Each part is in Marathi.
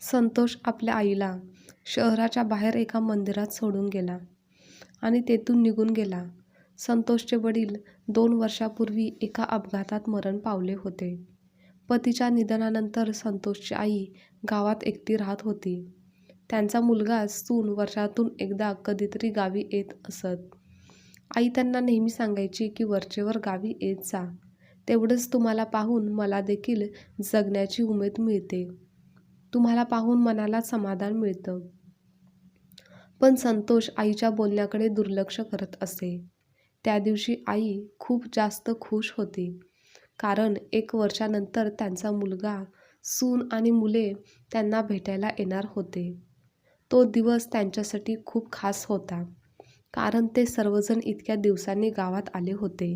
संतोष आपल्या आईला शहराच्या बाहेर एका मंदिरात सोडून गेला आणि तेथून निघून गेला. संतोषचे वडील 2 वर्षापूर्वी एका अपघातात मरण पावले होते. पतीच्या निधनानंतर संतोषची आई गावात एकटी राहत होती. त्यांचा मुलगा सून वर्षातून एकदा कधीतरी गावी येत असत. आई त्यांना नेहमी सांगायची की वरचेवर गावी येत जा. तेवढंच तुम्हाला पाहून मला देखील जगण्याची उमेद मिळते. तुम्हाला पाहून मनाला समाधान मिळतं. पण संतोष आईच्या बोलण्याकडे दुर्लक्ष करत असे. त्या दिवशी आई खूप जास्त खुश होती. कारण 1 वर्षानंतर त्यांचा मुलगा, सून आणि मुले त्यांना भेटायला येणार होते. तो दिवस त्यांच्यासाठी खूप खास होता. कारण ते सर्वजण इतक्या दिवसांनी गावात आले होते.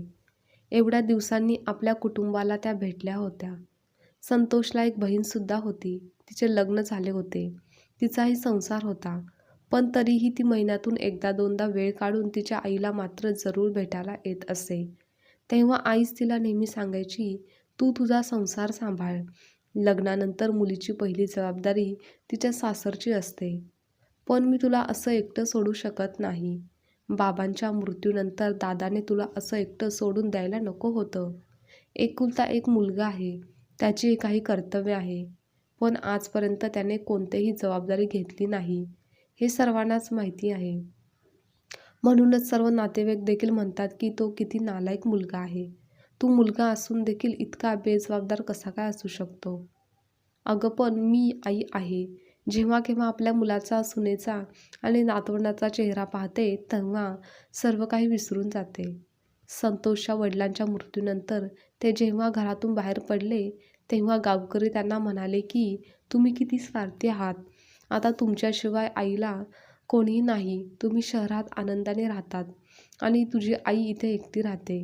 एवढ्या दिवसांनी आपल्या कुटुंबाला त्या भेटल्या होत्या. संतोषला एक बहीणसुद्धा होती. तिचे लग्न झाले होते. तिचाही संसार होता. पण तरीही ती महिन्यातून एकदा दोनदा वेळ काढून तिच्या आईला मात्र जरूर भेटायला येत असे. तेव्हा आईच तिला नेहमी सांगायची, तू तुझा संसार सांभाळ. लग्नानंतर मुलीची पहिली जबाबदारी तिच्या सासरची असते. पण मी तुला असं एकटं सोडू शकत नाही. बाबांच्या मृत्यूनंतर दादाने तुला असं एकटं सोडून द्यायला नको होतं. एकुलता एक मुलगा आहे. त्याची काही कर्तव्य आहे. पण आजपर्यंत त्याने कोणतीही जबाबदारी घेतली नाही. हे सर्वांनाच माहिती आहे. म्हणूनच सर्व नातेवाईक देखील म्हणतात की तो किती नालायक मुलगा आहे. तू मुलगा असून देखील इतका बेजबाबदार कसा काय असू शकतो? अगं पण मी आई आहे. जेव्हा केव्हा आपल्या मुलाचा, सुनेचा आणि नातवंडाचा चेहरा पाहते तेव्हा सर्व काही विसरून जाते. संतोषच्या वडिलांच्या मृत्यूनंतर ते जेव्हा घरातून बाहेर पडले तेव्हा गावकरी त्यांना म्हणाले की तुम्ही किती स्वार्थी आहात. आता तुमच्याशिवाय आईला कोणीही नाही. तुम्ही शहरात आनंदाने राहतात आणि तुझी आई इथे एकटी राहते.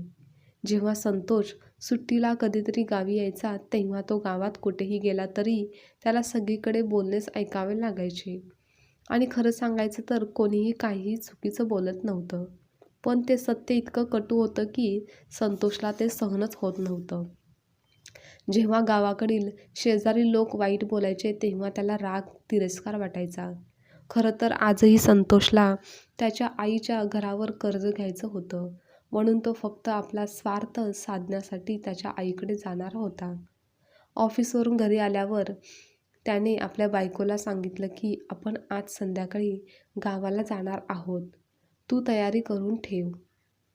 जेव्हा संतोष सुट्टीला कधीतरी गावी यायचा तेव्हा तो गावात कुठेही गेला तरी त्याला सगळीकडे बोलणेच ऐकावे लागायचे. आणि खरं सांगायचं तर कोणीही काहीही चुकीचं बोलत नव्हतं. पण ते सत्य इतकं कटू होतं की संतोषला ते सहनच होत नव्हतं. जेव्हा गावाकडील शेजारी लोक वाईट बोलायचे तेव्हा त्याला राग, तिरस्कार वाटायचा. खरं तर आजही संतोषला त्याच्या आईच्या घरावर कर्ज घ्यायचं होतं. म्हणून तो फक्त आपला स्वार्थ साधण्यासाठी त्याच्या आईकडे जाणार होता. ऑफिसवरून घरी आल्यावर त्याने आपल्या बायकोला सांगितलं की आपण आज संध्याकाळी गावाला जाणार आहोत. तू तयारी करून ठेव.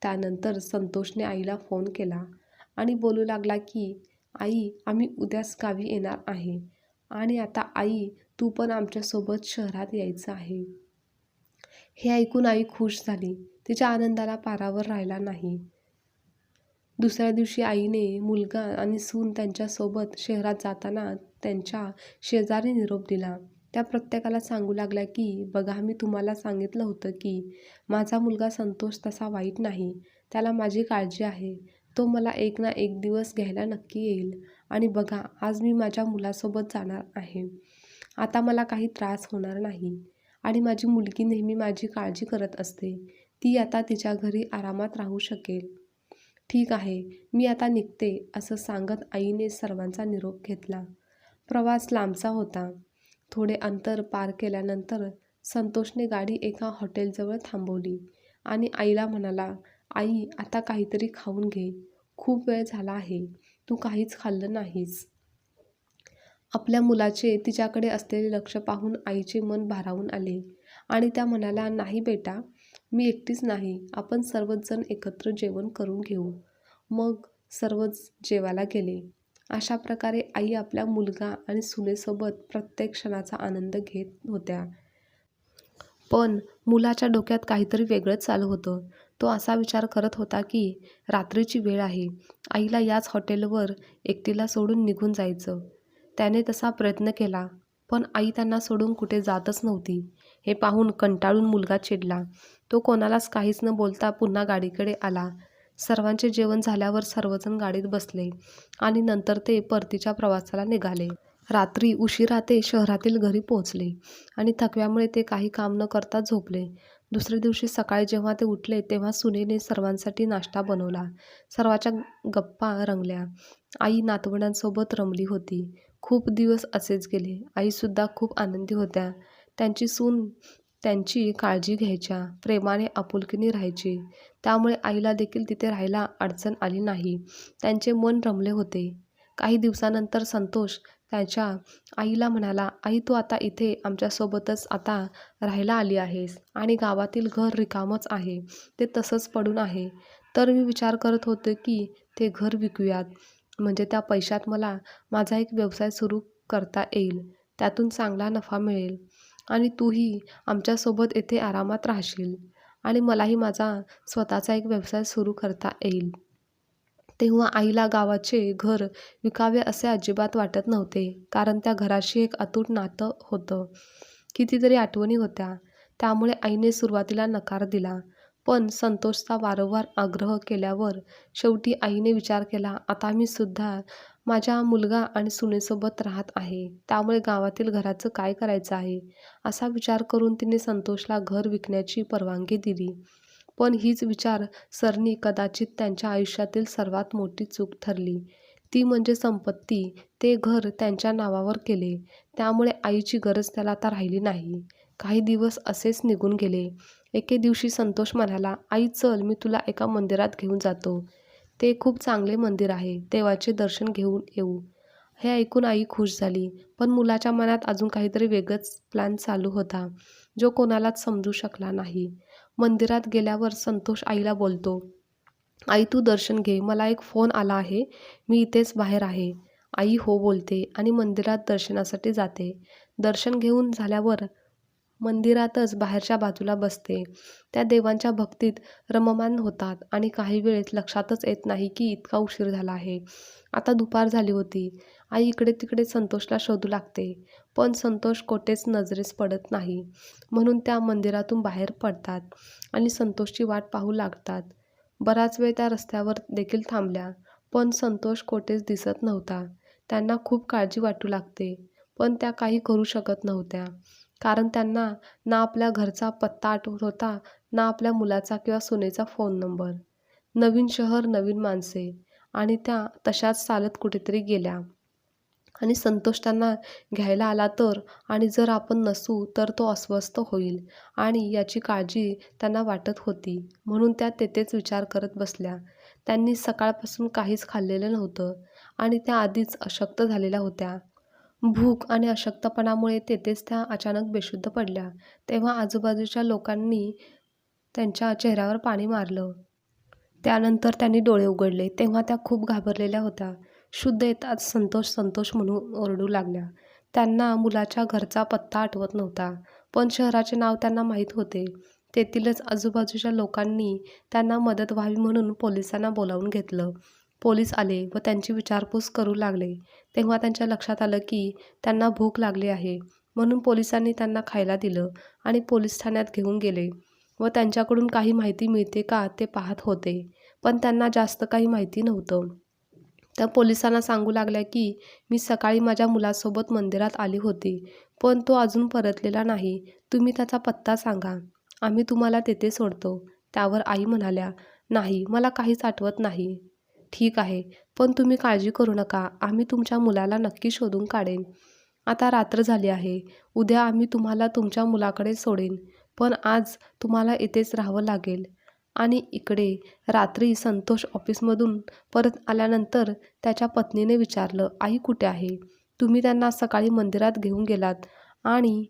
त्यानंतर संतोषने आईला फोन केला आणि बोलू लागला की आई, आम्ही उद्याच गावी येणार आहे आणि आता आई, तू पण आमच्यासोबत शहरात यायचं आहे. हे ऐकून आई खुश झाली. तिच्या आनंदाला पारावर राहिला नाही. दुसऱ्या दिवशी आईने मुलगा आणि सून त्यांच्यासोबत शहरात जाताना त्यांच्या शेजारी निरोप दिला. त्या प्रत्येकाला सांगू लागल्या की बघा, मी तुम्हाला सांगितलं होतं की माझा मुलगा संतोष तसा वाईट नाही. त्याला माझी काळजी आहे. तो मला एक ना एक दिवस घ्यायला नक्की येईल. आणि बघा, आज मी माझ्या मुलासोबत जाणार आहे. आता मला काही त्रास होणार नाही. आणि माझी मुलगी नेहमी माझी काळजी करत असते. ती आता तिच्या घरी आरामात राहू शकेल. ठीक आहे, मी आता निघते, असं सांगत आईने सर्वांचा निरोप घेतला. प्रवास लांबचा होता. थोडे अंतर पार केल्यानंतर संतोषने गाडी एका हॉटेलजवळ थांबवली आणि आईला म्हणाला, आई, आता काहीतरी खाऊन घे. खूप वेळ झाला आहे. तू काहीच खाल्लं नाहीस. आपल्या मुलाचे तिच्याकडे असलेले लक्ष पाहून आईचे मन भारावून आले आणि त्या म्हणाल्या, नाही बेटा, मी एकटीच नाही. आपण सर्वच जण एकत्र जेवण करून घेऊ. मग सर्वच जेवायला गेले. अशा प्रकारे आई आपल्या मुलगा आणि सुनेसोबत प्रत्येक क्षणाचा आनंद घेत होत्या. पण मुलाच्या डोक्यात काहीतरी वेगळंच चालू होतं. तो असा विचार करत होता की रात्रीची वेळ आहे. आईला याच हॉटेलवर एकटीला सोडून निघून जायचं. त्याने तसा प्रयत्न केला. पण आई त्यांना सोडून कुठे जातच नव्हती. हे पाहून कंटाळून मुलगा चिडला. तो कोणालाच काहीच न बोलता पुन्हा गाडीकडे आला. सर्वांचे जेवण झाल्यावर सर्वजण गाडीत बसले आणि नंतर ते परतीच्या प्रवासाला निघाले. रात्री उशिरा ते शहरातील घरी पोहोचले आणि थकव्यामुळे ते काही काम न करता झोपले. दुसऱ्या दिवशी सकाळी जेव्हा ते उठले तेव्हा सुनेने सर्वांसाठी नाश्ता बनवला. सर्वांच्या गप्पा रंगल्या. आई नातवंडांसोबत रमली होती. खूप दिवस असेच गेले. आईसुद्धा खूप आनंदी होत्या. त्यांची सून त्यांची काळजी घ्यायच्या, प्रेमाने आपुलकीने राहायची. त्यामुळे आईला देखील तिथे राहायला अडचण आली नाही. त्यांचे मन रमले होते. काही दिवसानंतर संतोष त्याच्या आईला म्हणाला, "आई, तू आता इथे आमच्यासोबतच आता राहायला आली आहेस आणि गावातील घर रिकामंच आहे. ते तसंच पडून आहे. तर मी विचार करत होते की ते घर विकूयात. म्हणजे त्या पैशात मला माझा एक व्यवसाय सुरू करता येईल. त्यातून चांगला नफा मिळेल आणि तूही आमच्यासोबत येथे आरामात राहशील आणि मलाही माझा स्वतःचा एक व्यवसाय सुरू करता येईल." तेव्हा आईला गावाचे घर विकावे असे अजिबात वाटत नव्हते, कारण त्या घराशी एक अतूट नातं होतं. कितीतरी आठवणी होत्या. त्यामुळे आईने सुरुवातीला नकार दिला. पण संतोषचा वारंवार आग्रह केल्यावर शेवटी आईने विचार केला, आता मी सुद्धा माझ्या मुलगा आणि सुनेसोबत राहत आहे. त्यामुळे गावातील घराचं काय करायचं आहे? असा विचार करून तिने संतोषला घर विकण्याची परवानगी दिली. पण हीच विचारसरणी कदाचित त्यांच्या आयुष्यातील सर्वात मोठी चूक ठरली. ती म्हणजे संपत्ती. ते घर त्यांच्या नावावर केले. त्यामुळे आईची गरज त्याला आता राहिली नाही. काही दिवस असेच निघून गेले. एके दिवशी संतोष म्हणाला, "आई, चल, मी तुला एका मंदिरात घेऊन जातो. ते खूप चांगले मंदिर आहे. देवाचे दर्शन घेऊन येऊ." हे ऐकून आई खुश झाली. पण मुलाच्या मनात अजून काहीतरी वेगळाच प्लॅन चालू होता, जो कोणालाच समजू शकला नाही. मंदिरात गेल्यावर संतोष आईला बोलतो, "आई, तू दर्शन घे. मला एक फोन आला आहे. मी इथेच बाहेर आहे." आई हो बोलते आणि मंदिरात दर्शनासाठी जाते. दर्शन घेऊन झाल्यावर मंदिरातच बाहेरच्या बाजूला बसते. त्या देवांच्या भक्तीत रममाण होतात आणि काही वेळेस लक्षातच येत नाही की इतका उशीर झाला आहे. आता दुपार झाली होती. आई इकडे-तिकडे संतोषला शोधू लागते. पण संतोष कोठेच नजरेस पडत नाही. म्हणून त्या मंदिरातून बाहेर पडतात आणि संतोषची वाट पाहू लागतात. बराच वेळ त्या रस्त्यावर देखील थांबल्या. पण संतोष कोठेच दिसत नव्हता. त्यांना खूप काळजी वाटू लागते. पण त्या काही करू शकत नव्हत्या. कारण त्यांना ना आपल्या घरचा पत्ता आठवत होता, ना आपल्या मुलाचा किंवा सुनेचा फोन नंबर. नवीन शहर, नवीन माणसे आणि त्या तशाच चालत कुठेतरी गेल्या. आणि संतोष त्यांना घ्यायला आला तर, आणि जर आपण नसू तर तो अस्वस्थ होईल आणि याची काळजी त्यांना वाटत होती. म्हणून त्या तेथेच विचार करत बसल्या. त्यांनी सकाळपासून काहीच खाल्लेलं नव्हतं आणि त्या आधीच अशक्त झालेल्या होत्या. भूक आणि अशक्तपणामुळे तेथेच त्या अचानक बेशुद्ध पडल्या. तेव्हा आजूबाजूच्या लोकांनी त्यांच्या चेहऱ्यावर पाणी मारलं. त्यानंतर त्यांनी डोळे उघडले. तेव्हा त्या खूप घाबरलेल्या होत्या. शुद्ध येताच संतोष संतोष म्हणून ओरडू लागल्या. त्यांना मुलाच्या घरचा पत्ता आठवत नव्हता, पण शहराचे नाव त्यांना माहीत होते. तेथीलच आजूबाजूच्या लोकांनी त्यांना मदत व्हावी म्हणून पोलिसांना बोलावून घेतलं. पोलीस आले व त्यांची विचारपूस करू लागले. तेव्हा त्यांच्या लक्षात आलं की त्यांना भूक लागली आहे. म्हणून पोलिसांनी त्यांना खायला दिलं आणि पोलीस ठाण्यात घेऊन गेले व त्यांच्याकडून काही माहिती मिळते का ते पाहत होते. पण त्यांना जास्त काही माहिती नव्हतं. त्या पोलिसांना सांगू लागल्या की मी सकाळी माझ्या मुलासोबत मंदिरात आली होती, पण तो अजून परतलेला नाही. तुम्ही त्याचा पत्ता सांगा. आम्ही तुम्हाला तेथे सोडतो. त्यावर आई म्हणाल्या, "नाही, मला काहीच आठवत नाही." "ठीक आहे, पण तुम्ही काळजी करू नका. आम्ही तुमच्या मुलाला नक्की शोधून काढेन. आता रात्र झाली आहे. उद्या आम्ही तुम्हाला तुमच्या मुलाकडे सोडेन. पण आज तुम्हाला इथेच राहावं लागेल." आणि इकडे रात्री संतोष ऑफिसमधून परत आल्यानंतर त्याच्या पत्नीने विचारलं, "आई कुठे आहे? तुम्ही त्यांना सकाळी मंदिरात घेऊन गेलात आणि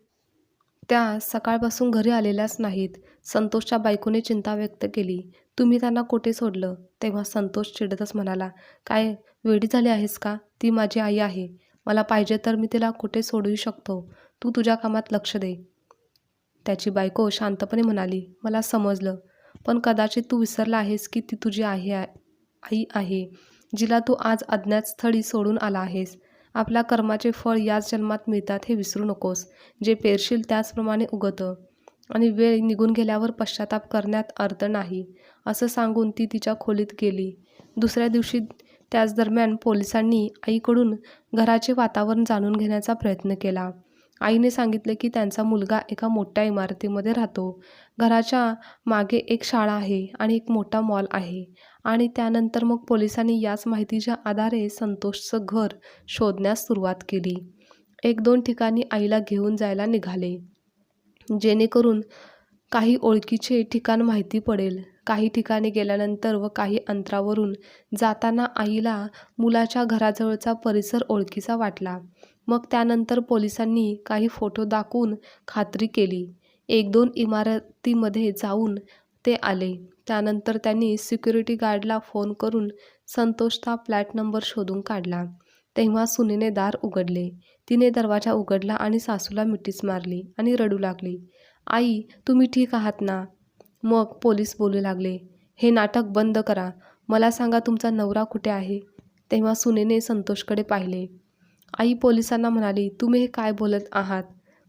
त्या सकाळपासून घरी आलेल्याच नाहीत." संतोषच्या बायकोने चिंता व्यक्त केली. "तुम्ही त्यांना कुठे सोडलं?" तेव्हा संतोष चिडतच म्हणाला, "काय वेडी झाली आहेस का? ती माझी आई आहे. मला पाहिजे तर मी तिला कुठे सोडू शकतो. तू तुझ्या कामात लक्ष दे." त्याची बायको शांतपणे म्हणाली, "मला समजलं, पण कदाचित तू विसरला आहेस की ती तुझी आई आहे, जिला तू आज अज्ञात स्थळी सोडून आला आहेस. आपल्या कर्माचे फळ याच जन्मात मिळतात हे विसरू नकोस. जे पेरशील त्याचप्रमाणे उगवतं आणि वेळ निघून गेल्यावर पश्चाताप करण्यात अर्थ नाही." असं सांगून ती तिच्या खोलीत गेली. दुसऱ्या दिवशी त्याच दरम्यान पोलिसांनी आईकडून घराचे वातावरण जाणून घेण्याचा प्रयत्न केला. आईने सांगितले की त्यांचा मुलगा एका मोठ्या इमारतीमध्ये राहतो. घराच्या मागे एक शाळा आहे आणि एक मोठा मॉल आहे आणि त्यानंतर मग पोलिसांनी याच माहितीच्या आधारे संतोषचं घर शोधण्यास सुरुवात केली. 1-2 ठिकाणी आईला घेऊन जायला निघाले, जेणेकरून काही ओळखीचे ठिकाण माहिती पडेल. काही ठिकाणी गेल्यानंतर व काही अंतरावरून जाताना आईला मुलाच्या घराजवळचा परिसर ओळखीचा वाटला. मग त्यानंतर पोलिसांनी काही फोटो दाखवून खात्री केली. 1-2 इमारतीमध्ये जाऊन ते आले. त्यानंतर त्यांनी सिक्युरिटी गार्डला फोन करून संतोषचा फ्लॅट नंबर शोधून काढला. तेव्हा सुनेने दार उघडले. तिने दरवाजा उघडला आणि सासूला मिठीच मारली आणि रडू लागली. "आई, तुम्ही ठीक आहात ना?" मग पोलीस बोलू लागले, "हे नाटक बंद करा. मला सांगा तुमचा नवरा कुठे आहे?" तेव्हा सुनेने संतोषकडे पाहिले. आई पोलिसांना म्हणाली, "तुम्ही हे काय बोलत आहात?"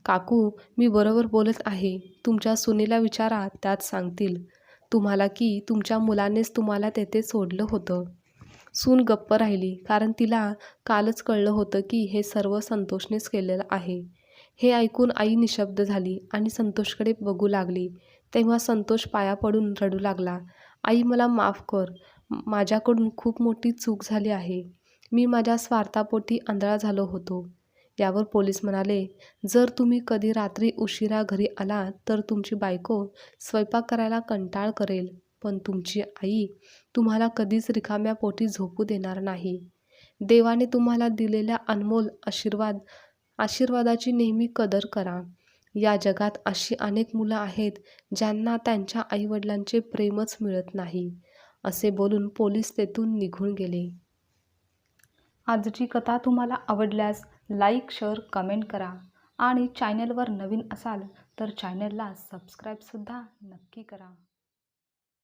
"काकू, मी बरोबर बोलत आहे. तुमच्या सुनेला विचारा, त्याच सांगतील तुम्हाला की तुमच्या मुलानेच तुम्हाला तेथे सोडलं होतं." सून गप्प राहिली, कारण तिला कालच कळलं होतं की हे सर्व संतोषनेच केलेलं आहे. हे ऐकून आई निशब्द झाली आणि संतोषकडे बघू लागली. तेव्हा संतोष पाया पडून रडू लागला. "आई, मला माफ कर. माझ्याकडून खूप मोठी चूक झाली आहे. मी माझ्या स्वार्थापोटी आंधळा झालो होतो." यावर पोलीस म्हणाले, "जर तुम्ही कधी रात्री उशिरा घरी आलात तर तुमची बायको स्वयंपाक करायला कंटाळ करेल, पण तुमची आई तुम्हाला कधीच रिकाम्या पोटी झोपू देणार नाही. देवाने तुम्हाला दिलेल्या अनमोल आशीर्वादाची नेहमी कदर करा. या जगात अशी अनेक मुलं आहेत ज्यांना त्यांच्या आईवडिलांचे प्रेमच मिळत नाही." असे बोलून पोलीस तेथून निघून गेले. आजची कथा तुम्हाला आवडल्यास लाईक, शेअर, कमेंट करा आणि चॅनलवर नवीन असाल तर चॅनलला सबस्क्राईबसुद्धा नक्की करा.